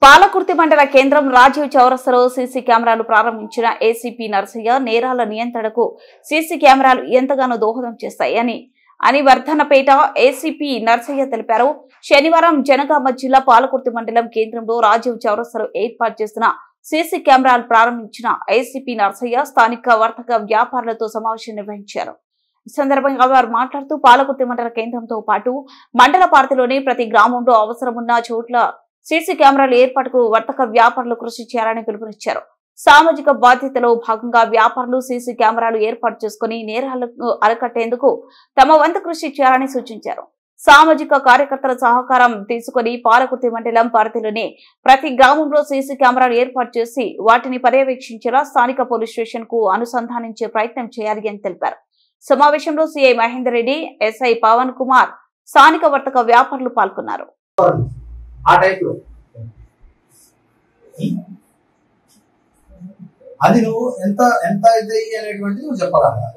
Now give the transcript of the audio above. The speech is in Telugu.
పాలకుర్తి మండల కేంద్రం రాజీవ్ చౌరస్తాలో సీసీ కెమెరాలు ప్రారంభించిన ఏసీపీ నర్సయ్య నేరాల నియంత్రణకు సీసీ కెమెరాలు ఎంతగానో దోహదం చేస్తాయని వర్ధన్నపేట ఏసీపీ నర్సయ్య తెలిపారు. శనివారం జనగామ జిల్లా పాలకుర్తి మండలం కేంద్రంలో రాజీవ్ చౌరస్తాలో ఏర్పాటు చేసిన సీసీ కెమెరాలు ప్రారంభించిన ఏసీపీ నర్సయ్య స్థానిక వర్తక వ్యాపారులతో సమావేశం నిర్వహించారు. ఈ సందర్భంగా వారు మాట్లాడుతూ పాలకుర్తి మండల కేంద్రంతో పాటు మండల పరిధిలోని ప్రతి గ్రామంలో అవసరమున్న చోట్ల సీసీ కెమెరాల ఏర్పాటుకు వర్తక వ్యాపారులు కృషి చేయాలని పిలుపునిచ్చారు. సామాజిక బాధ్యతలో భాగంగా వ్యాపారులు సీసీ కెమెరాలు ఏర్పాటు చేసుకుని నేరాలను అరికట్టేందుకు తమ వంతు కృషి చేయాలని సూచించారు. సామాజిక కార్యకర్తల సహకారం తీసుకుని పాలకుర్తి మండలం పరిధిలోని ప్రతి గ్రామంలో సీసీ కెమెరాలు ఏర్పాటు చేసి వాటిని పర్యవేక్షించేలా స్థానిక పోలీస్ స్టేషన్ కు అనుసంధానించే ప్రయత్నం చేయాలి అని తెలిపారు. సమావేశంలో సిఐ మహేందర్ రెడ్డి, ఎస్ఐ పవన్ కుమార్, స్థానిక వర్తక వ్యాపారులు పాల్గొన్నారు. అది నువ్వు ఎంత ఎంత అయితే అనేటువంటిది నువ్వు చెప్పగలరా?